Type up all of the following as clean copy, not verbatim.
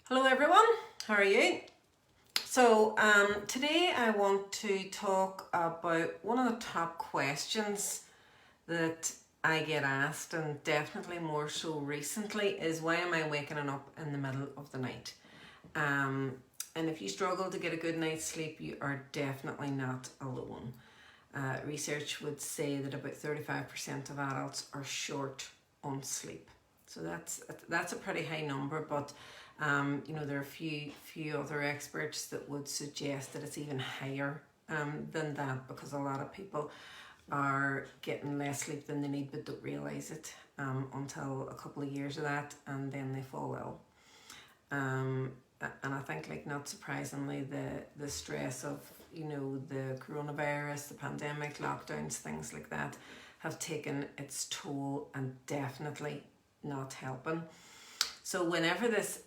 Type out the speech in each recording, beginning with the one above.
Hello everyone, how are you? So today I want to talk about one of the top questions that I get asked, and definitely more so recently, is why am I waking up in the middle of the night? Um, and if you struggle to get a good night's sleep, you are definitely not alone. Research would say that about 35% of adults are short on sleep. So that's a pretty high number, but there are a few other experts that would suggest that it's even higher than that, because a lot of people are getting less sleep than they need but don't realize it until a couple of years of that, and then they fall ill. And I think, like, not surprisingly, the stress of the coronavirus, the pandemic, lockdowns, things like that have taken its toll and definitely not helping. So whenever this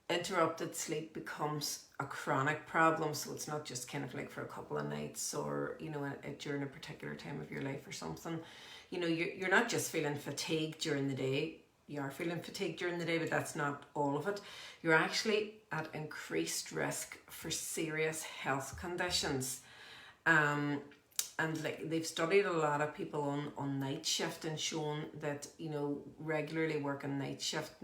interrupted sleep becomes a chronic problem, so it's not just kind of like for a couple of nights or during a particular time of your life or something, you're not just feeling fatigued during the day. You are feeling fatigued during the day, but that's not all of it. You're actually at increased risk for serious health conditions. And like, they've studied a lot of people on night shift and shown that regularly working night shift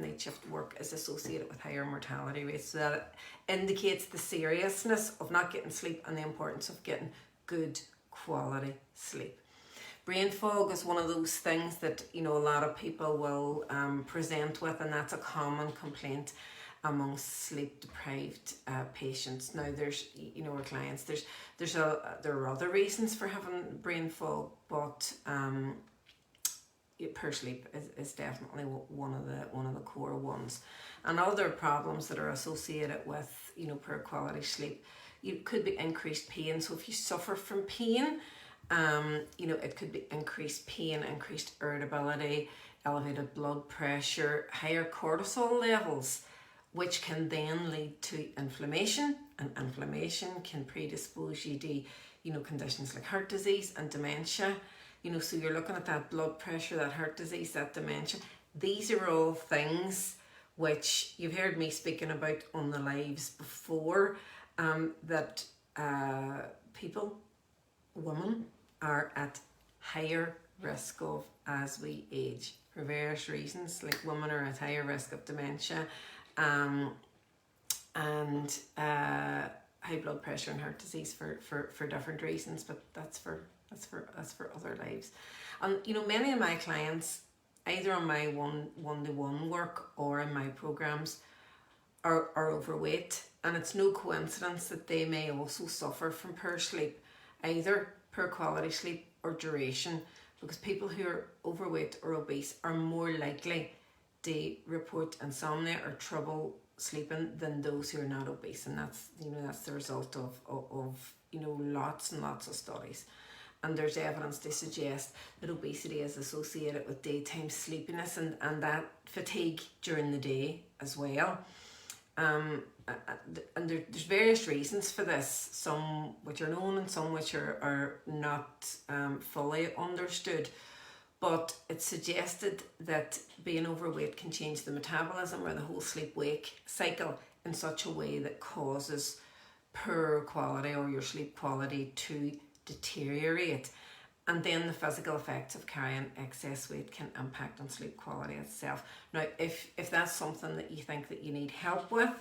work is associated with higher mortality rates. So that indicates the seriousness of not getting sleep and the importance of getting good quality sleep. Brain fog is one of those things that a lot of people will present with, and that's a common complaint amongst sleep deprived patients. Now, there's our clients. There are other reasons for having brain fog, but poor sleep is definitely one of the core ones. And other problems that are associated with poor quality sleep, could be increased pain. So if you suffer from pain, it could be increased pain, increased irritability, elevated blood pressure, higher cortisol levels, which can then lead to inflammation, and inflammation can predispose you to conditions like heart disease and dementia. So you're looking at that blood pressure, that heart disease, that dementia. These are all things which you've heard me speaking about on the lives before, that women are at higher risk of as we age for various reasons. Like, women are at higher risk of dementia, and high blood pressure and heart disease for different reasons, but that's for other lives. And many of my clients, either on my one-to-one work or in my programs, are overweight, and it's no coincidence that they may also suffer from poor sleep, either poor quality sleep or duration, because people who are overweight or obese are more likely to report insomnia or trouble sleeping than those who are not obese. And that's the result of lots and lots of studies. And there's evidence to suggest that obesity is associated with daytime sleepiness and that fatigue during the day as well. And there's various reasons for this, some which are known and some which are not fully understood. But it's suggested that being overweight can change the metabolism or the whole sleep-wake cycle in such a way that causes poor quality or your sleep quality to deteriorate. And then the physical effects of carrying excess weight can impact on sleep quality itself. Now, if that's something that you think that you need help with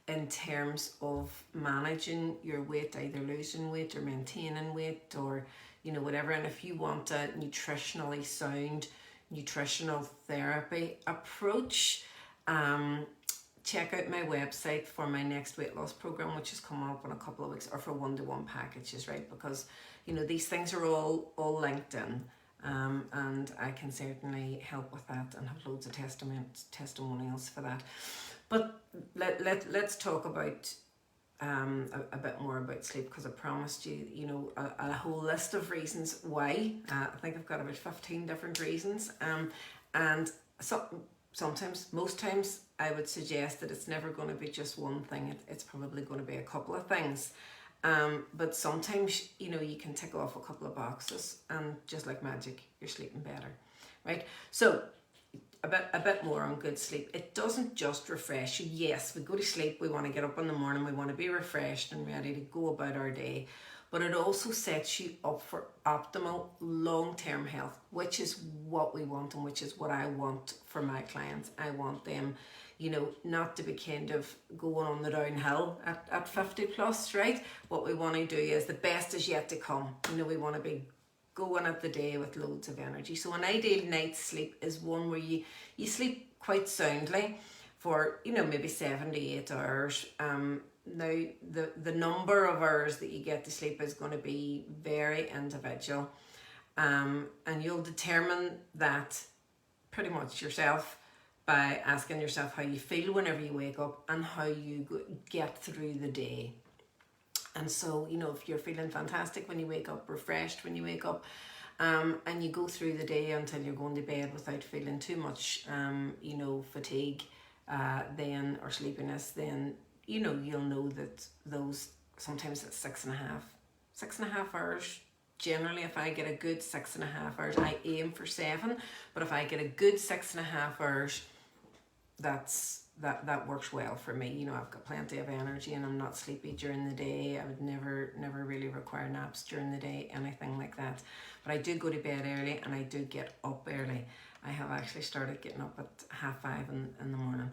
in terms of managing your weight, either losing weight or maintaining weight, or whatever, and if you want a nutritionally sound nutritional therapy approach, check out my website for my next weight loss program, which is coming up in a couple of weeks, or for one-to-one packages, right? Because these things are all linked in, and I can certainly help with that and have loads of testimonials for that. But let's talk about a bit more about sleep, because I promised you a whole list of reasons why. I think I've got about 15 different reasons, and sometimes, most times, I would suggest that it's never going to be just one thing. It's probably going to be a couple of things. But sometimes you can tick off a couple of boxes, and just like magic, you're sleeping better, right? So a bit more on good sleep. It doesn't just refresh you. Yes, we go to sleep, we want to get up in the morning, we want to be refreshed and ready to go about our day, but it also sets you up for optimal long-term health, which is what we want and which is what I want for my clients. I want them, not to be kind of going on the downhill at 50 plus, right? What we want to do is the best is yet to come. We want to be going at the day with loads of energy. So an ideal night's sleep is one where you sleep quite soundly for maybe 7 to 8 hours. Now the number of hours that you get to sleep is going to be very individual, and you'll determine that pretty much yourself by asking yourself how you feel whenever you wake up and how you get through the day. And so, if you're feeling fantastic when you wake up, refreshed when you wake up, and you go through the day until you're going to bed without feeling too much, fatigue, then, or sleepiness, then, you'll know that those, sometimes it's 6.5 hours. Generally, if I get a good 6.5 hours, I aim for 7, but if I get a good 6.5 hours, that works well for me. I've got plenty of energy and I'm not sleepy during the day. I would never really require naps during the day, anything like that. But I do go to bed early and I do get up early. I have actually started getting up at 5:30 in the morning.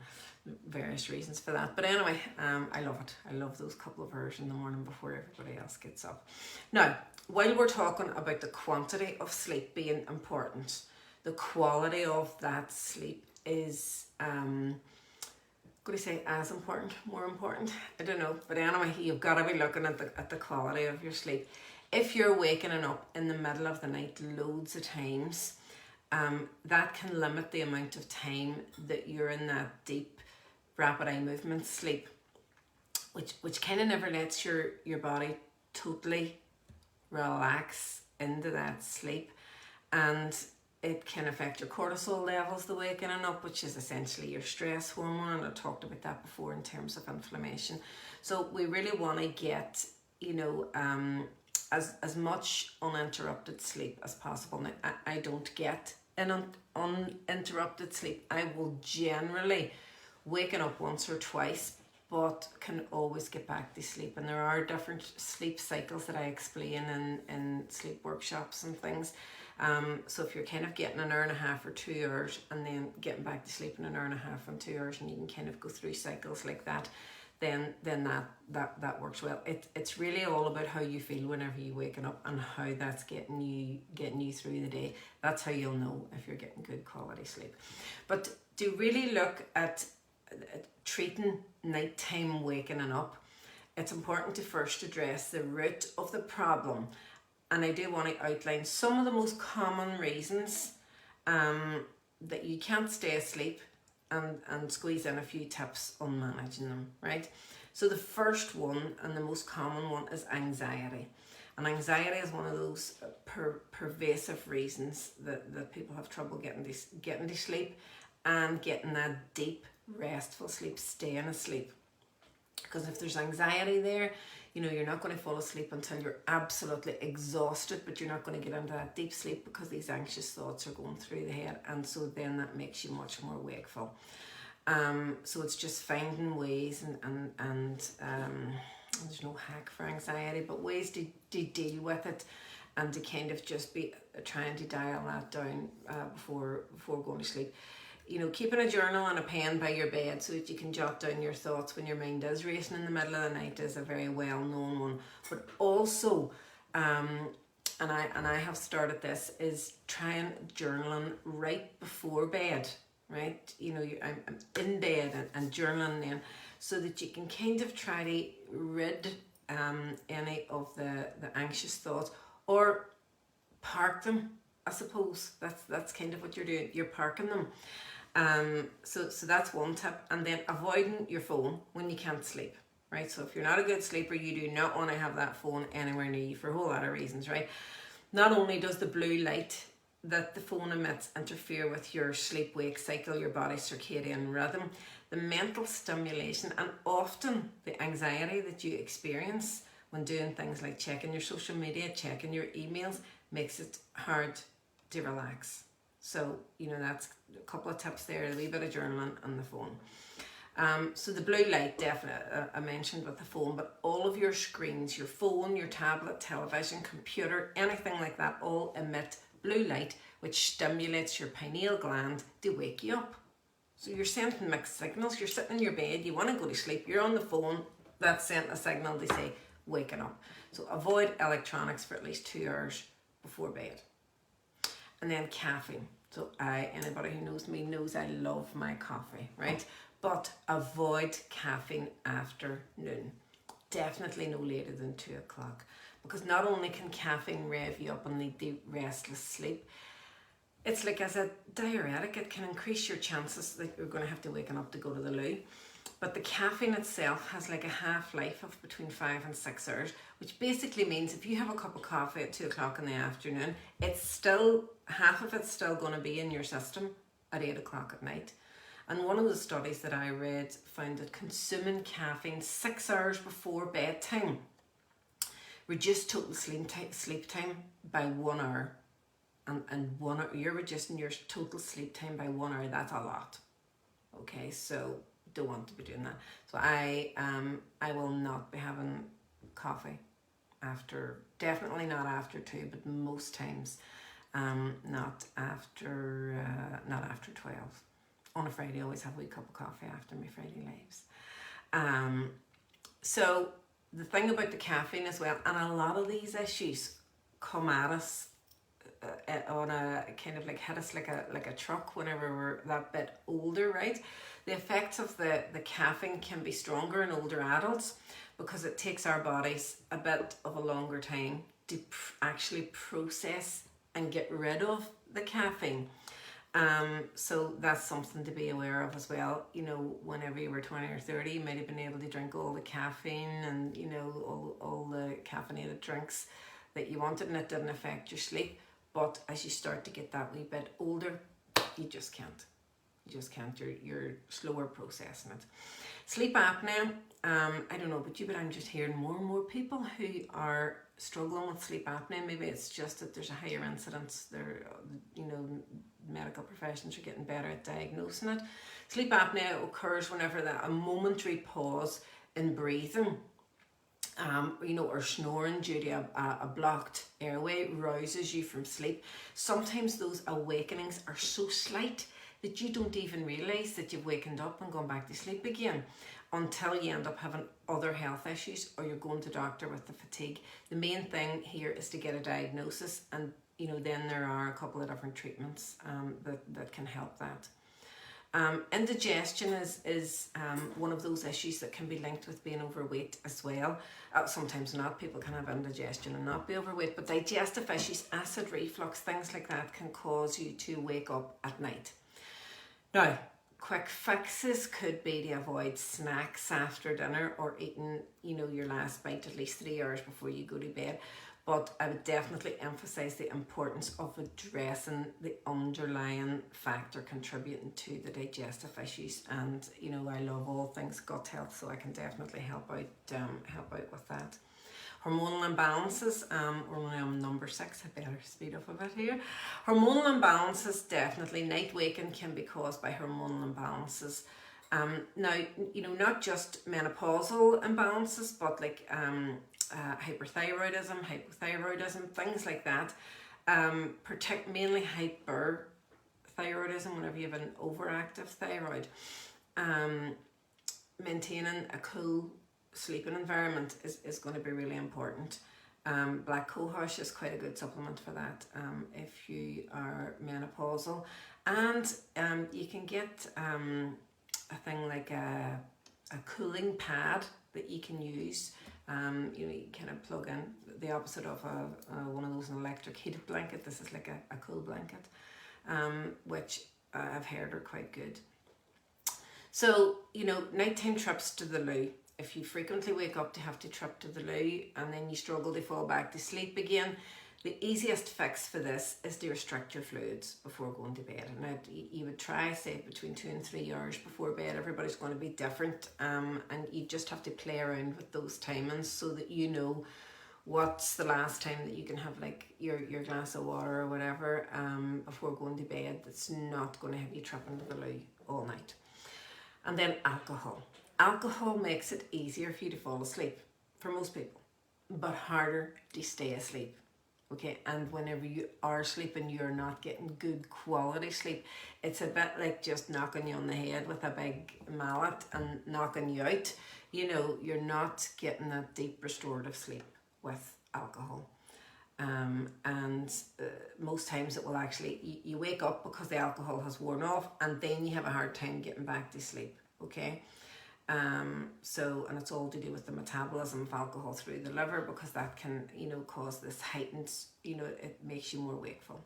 Various reasons for that. But anyway, I love it. I love those couple of hours in the morning before everybody else gets up. Now, while we're talking about the quantity of sleep being important, the quality of that sleep is going to say as important, more important, I don't know, but anyway, you've got to be looking at the quality of your sleep. If you're waking up in the middle of the night loads of times, that can limit the amount of time that you're in that deep rapid eye movement sleep, which kind of never lets your body totally relax into that sleep, and it can affect your cortisol levels, the waking up, which is essentially your stress hormone, and I talked about that before in terms of inflammation. So we really want to get, as much uninterrupted sleep as possible. Now, I don't get an uninterrupted sleep. I will generally waken up once or twice, but can always get back to sleep. And there are different sleep cycles that I explain in sleep workshops and things. So if you're kind of getting an hour and a half or 2 hours and then getting back to sleep in an hour and a half and 2 hours, and you can kind of go through cycles like that, then that works well. It's really all about how you feel whenever you waking up and how that's getting you through the day. That's how you'll know if you're getting good quality sleep. But to really look at treating nighttime waking up, it's important to first address the root of the problem. And I do want to outline some of the most common reasons that you can't stay asleep, and squeeze in a few tips on managing them, right? So the first one and the most common one is anxiety. And anxiety is one of those pervasive reasons that people have trouble getting to sleep and getting that deep, restful sleep, staying asleep. Because if there's anxiety there, you're not going to fall asleep until you're absolutely exhausted, but you're not going to get into that deep sleep because these anxious thoughts are going through the head, and so then that makes you much more wakeful. So it's just finding ways and there's no hack for anxiety, but ways to deal with it and to kind of just be trying to dial that down before going to sleep. Keeping a journal and a pen by your bed so that you can jot down your thoughts when your mind is racing in the middle of the night is a very well-known one. But also, and I have started this, is trying journaling right before bed, right? I'm in bed and journaling then, so that you can kind of try to rid any of the anxious thoughts, or park them, I suppose. That's kind of what you're doing. You're parking them. So that's one tip. And then avoiding your phone when you can't sleep, right? So if you're not a good sleeper, you do not want to have that phone anywhere near you for a whole lot of reasons, right? Not only does the blue light that the phone emits interfere with your sleep-wake cycle, your body's circadian rhythm, the mental stimulation, and often the anxiety that you experience when doing things like checking your social media, checking your emails, makes it hard to relax. So, that's a couple of tips there, a wee bit of journaling and the phone. So the blue light, definitely, I mentioned with the phone, but all of your screens, your phone, your tablet, television, computer, anything like that, all emit blue light, which stimulates your pineal gland to wake you up. So you're sending mixed signals. You're sitting in your bed, you want to go to sleep, you're on the phone, that's sending a signal to say, waking up. So avoid electronics for at least 2 hours before bed. And then caffeine. So anybody who knows me knows I love my coffee, right? But avoid caffeine after noon. Definitely no later than 2 o'clock. Because not only can caffeine rev you up and lead to restless sleep, it's like as a diuretic, it can increase your chances that you're going to have to waken up to go to the loo. But the caffeine itself has like a half-life of between 5 and 6 hours, which basically means if you have a cup of coffee at 2 o'clock in the afternoon, half of it's still going to be in your system at 8 o'clock at night. And one of the studies that I read found that consuming caffeine 6 hours before bedtime reduced total sleep time by 1 hour. And 1 hour, you're reducing your total sleep time by 1 hour. That's a lot. Okay, so don't want to be doing that. So I will not be having coffee definitely not after 2, but most times not after 12. On a Friday, I always have a wee cup of coffee after my Friday lives. So the thing about the caffeine as well, and a lot of these issues come at us on a kind of like hit us like a truck whenever we're that bit older, right? The effects of the caffeine can be stronger in older adults because it takes our bodies a bit of a longer time to actually process and get rid of the caffeine. So that's something to be aware of as well. Whenever you were 20 or 30, you might have been able to drink all the caffeine and, all the caffeinated drinks that you wanted, and it didn't affect your sleep. But as you start to get that wee bit older, you just can't. You're slower processing it. Sleep apnea, I don't know about you, but I'm just hearing more and more people who are struggling with sleep apnea. Maybe it's just that there's a higher incidence there, medical professions are getting better at diagnosing it. Sleep apnea occurs whenever a momentary pause in breathing, or snoring due to a blocked airway rouses you from sleep. Sometimes those awakenings are so slight that you don't even realise that you've wakened up and gone back to sleep again until you end up having other health issues or you're going to doctor with the fatigue. The main thing here is to get a diagnosis, and then there are a couple of different treatments that can help that. Indigestion is one of those issues that can be linked with being overweight as well. Sometimes not. People can have indigestion and not be overweight, but digestive issues, acid reflux, things like that can cause you to wake up at night. Now, quick fixes could be to avoid snacks after dinner or eating, your last bite at least 3 hours before you go to bed. But I would definitely emphasise the importance of addressing the underlying factor contributing to the digestive issues. And I love all things gut health, so I can definitely help out with that. Hormonal imbalances, we're only on number 6, I better speed up a bit here. Hormonal imbalances, definitely. Night waking can be caused by hormonal imbalances. Now, not just menopausal imbalances, but like hyperthyroidism, hypothyroidism, things like that. Mainly hyperthyroidism, whenever you have an overactive thyroid. Maintaining a cool sleeping environment is going to be really important. Black cohosh is quite a good supplement for that if you are menopausal. And you can get a thing like a cooling pad that you can use. You kind of plug in the opposite of one of those, an electric heated blanket. This is like a cool blanket, which I've heard are quite good. So, nighttime trips to the loo. If you frequently wake up to have to trip to the loo and then you struggle to fall back to sleep again, the easiest fix for this is to restrict your fluids before going to bed. Now, you would try, say, between 2 and 3 hours before bed. Everybody's going to be different, and you just have to play around with those timings so that what's the last time that you can have like your glass of water or whatever before going to bed that's not going to have you tripping to the loo all night. And then alcohol. Alcohol makes it easier for you to fall asleep for most people, but harder to stay asleep. Okay, and whenever you are sleeping, you're not getting good quality sleep. It's a bit like just knocking you on the head with a big mallet and knocking you out. You know, you're not getting that deep restorative sleep with alcohol. Most times it will actually, you wake up because the alcohol has worn off, and then you have a hard time getting back to sleep. Okay. And it's all to do with the metabolism of alcohol through the liver, because that can, cause this heightened, it makes you more wakeful.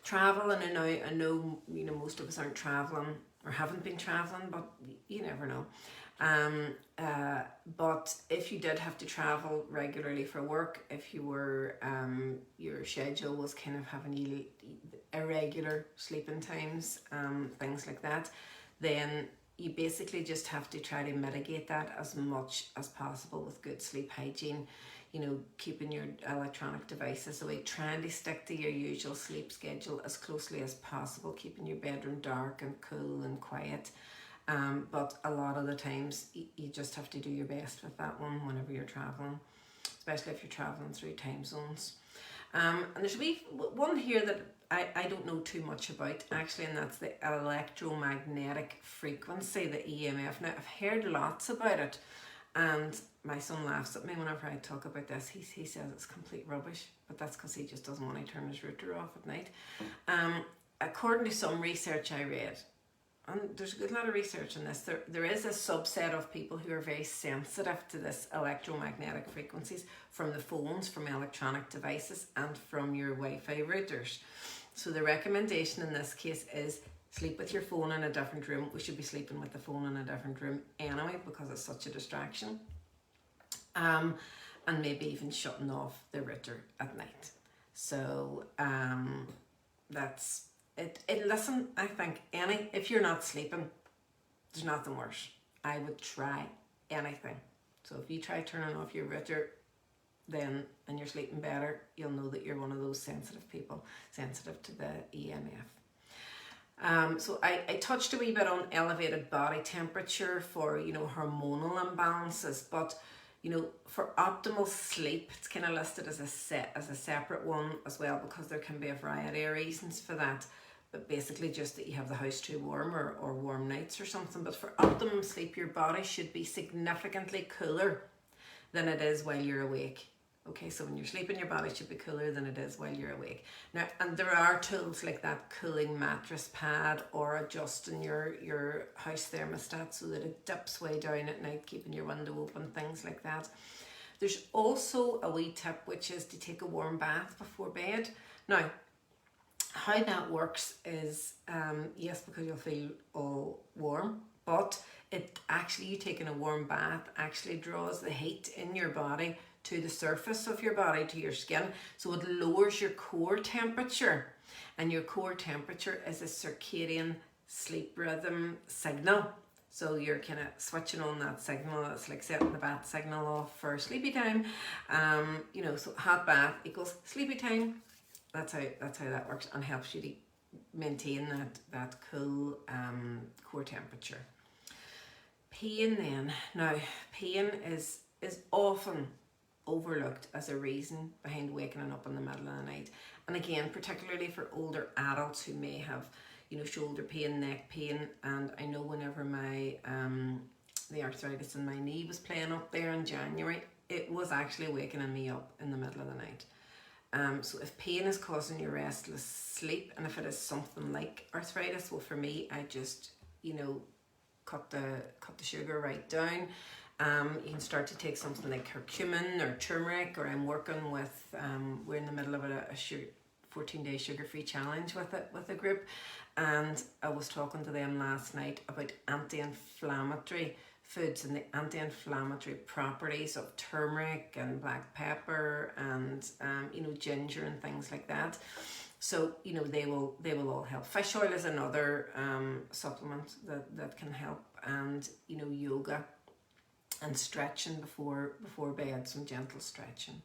Travel, and I know, most of us aren't traveling or haven't been traveling, but you never know. But if you did have to travel regularly for work, if you were, your schedule was kind of having irregular sleeping times, things like that, then you basically just have to try to mitigate that as much as possible with good sleep hygiene, keeping your electronic devices away, trying to stick to your usual sleep schedule as closely as possible, keeping your bedroom dark and cool and quiet. But a lot of the times you just have to do your best with that one whenever you're traveling, especially if you're traveling through time zones. And there should be one here that I don't know too much about actually, and that's the electromagnetic frequency, the EMF. Now, I've heard lots about it, and my son laughs at me whenever I talk about this. He says it's complete rubbish, but that's because he just doesn't want to turn his router off at night. According to some research I read, and there's a good lot of research on this, there is a subset of people who are very sensitive to this electromagnetic frequencies from the phones, from electronic devices, and from your Wi-Fi routers. So the recommendation in this case is sleep with your phone in a different room. We should be sleeping with the phone in a different room anyway, because it's such a distraction. And maybe even shutting off the router at night. So that's it. Listen, I think if you're not sleeping, there's nothing worse. I would try anything. So if you try turning off your router, and you're sleeping better, you'll know that you're one of those sensitive people, sensitive to the EMF. So I touched a wee bit on elevated body temperature for, hormonal imbalances, but for optimal sleep, it's kind of listed as a separate one as well, because there can be a variety of reasons for that. But basically just that you have the house too warm or warm nights or something. But for optimum sleep, your body should be significantly cooler than it is while you're awake. Okay, so when you're sleeping, your body should be cooler than it is while you're awake. Now, and there are tools like that cooling mattress pad, or adjusting your house thermostat so that it dips way down at night, keeping your window open, things like that. There's also a wee tip, which is to take a warm bath before bed. Now, how that works is, yes, because you'll feel all warm, but you taking a warm bath actually draws the heat in your body to the surface of your body, to your skin, so it lowers your core temperature, and your core temperature is a circadian sleep rhythm signal. So you're kind of switching on that signal. It's like setting the bath signal off for sleepy time. So hot bath equals sleepy time. That's how that works, and helps you to maintain that cool core temperature. Pain then. Now, pain is often overlooked as a reason behind waking up in the middle of the night. And again, particularly for older adults who may have, shoulder pain, neck pain. And I know whenever the arthritis in my knee was playing up there in January, it was actually waking me up in the middle of the night. So if pain is causing you restless sleep, and if it is something like arthritis, well, for me, I just, cut the sugar right down. You can start to take something like curcumin or turmeric, or I'm working with, we're in the middle of a 14-day sugar-free challenge with a group, and I was talking to them last night about anti-inflammatory foods and the anti-inflammatory properties of turmeric and black pepper and ginger and things like that. So they will all help. Fish oil is another supplement that can help, and yoga and stretching before bed, some gentle stretching.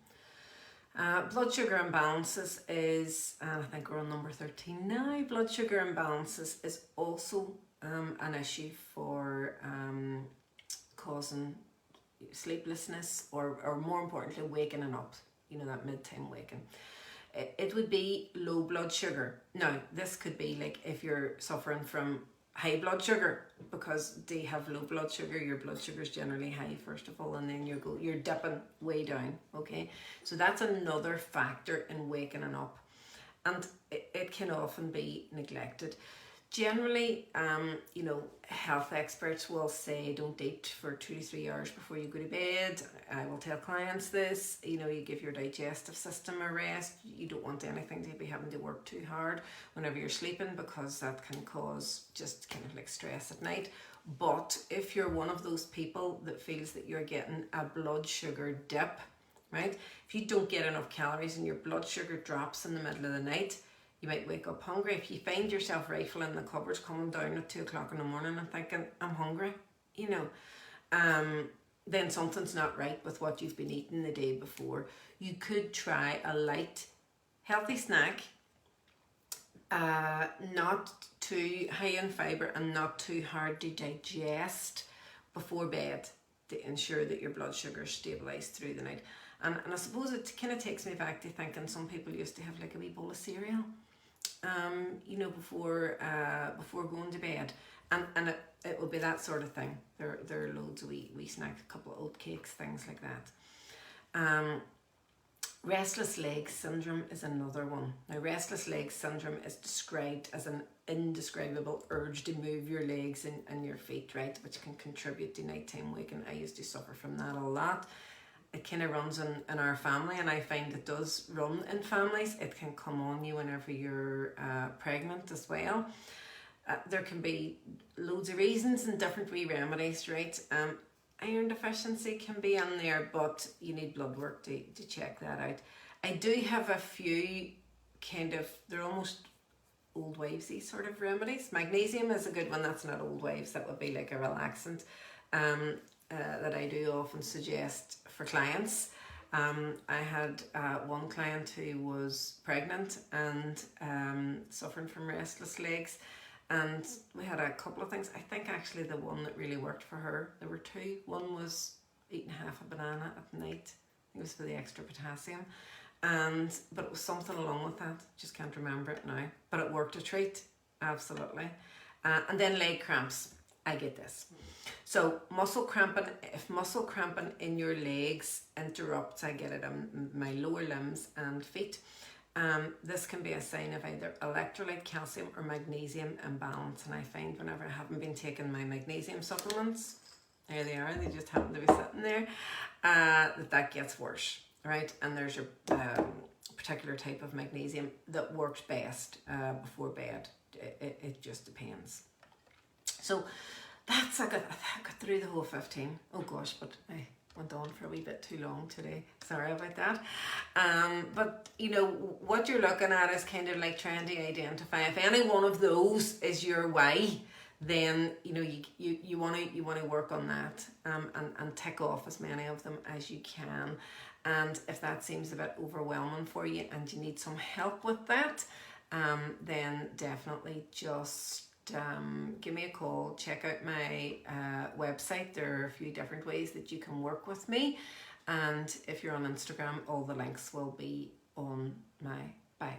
Blood sugar imbalances is, I think we're on number 13 now. Blood sugar imbalances is also an issue for causing sleeplessness, or more importantly, waking up, that mid-time waking. It would be low blood sugar. Now, this could be like if you're suffering from high blood sugar, because they have low blood sugar, your blood sugar is generally high first of all, and then you're dipping way down. Okay, so that's another factor in waking up, and it can often be neglected. Generally, health experts will say don't eat for 2 to 3 hours before you go to bed. I will tell clients this. You give your digestive system a rest. You don't want anything to be having to work too hard whenever you're sleeping, because that can cause just kind of like stress at night. But if you're one of those people that feels that you're getting a blood sugar dip, right? If you don't get enough calories and your blood sugar drops in the middle of the night, you might wake up hungry. If you find yourself rifling the cupboards, coming down at 2 o'clock in the morning and thinking, I'm hungry, then something's not right with what you've been eating the day before. You could try a light, healthy snack, not too high in fibre and not too hard to digest before bed, to ensure that your blood sugar is stabilised through the night. And I suppose it kind of takes me back to thinking some people used to have like a wee bowl of cereal, before going to bed, and it will be that sort of thing. There are loads of wee snacks, a couple of oat cakes, things like that. Restless leg syndrome is another one. Now, restless leg syndrome is described as an indescribable urge to move your legs and your feet, right, which can contribute to nighttime waking. I used to suffer from that a lot. It kind of runs in our family, and I find it does run in families. It can come on you whenever you're pregnant as well. There can be loads of reasons and different wee remedies, right? Iron deficiency can be in there, but you need blood work to check that out. I do have a few they're almost old wivesy sort of remedies. Magnesium is a good one. That's not old wives. That would be like a relaxant that I do often suggest for clients. I had one client who was pregnant and suffering from restless legs, and we had a couple of things. I think actually the one that really worked for her, there were two. One was eating half a banana at night. I think it was for the extra potassium, but it was something along with that. Just can't remember it now, but it worked a treat, absolutely. And then leg cramps. I get this. So muscle cramping, if muscle cramping in your legs interrupts, I get it in my lower limbs and feet. This can be a sign of either electrolyte, calcium or magnesium imbalance. And I find whenever I haven't been taking my magnesium supplements, there they are, they just happen to be sitting there, that gets worse, right? And there's a particular type of magnesium that works best before bed. It just depends. So that's, I got through the whole 15. Oh gosh, but I went on for a wee bit too long today. Sorry about that. But what you're looking at is kind of like trying to identify if any one of those is your why, then you want to work on that and tick off as many of them as you can. And if that seems a bit overwhelming for you and you need some help with that, then definitely just give me a call. Check out my website. There are a few different ways that you can work with me, and if you're on Instagram, all the links will be on my bio.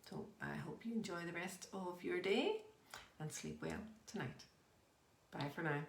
So I hope you enjoy the rest of your day and sleep well tonight. Bye for now.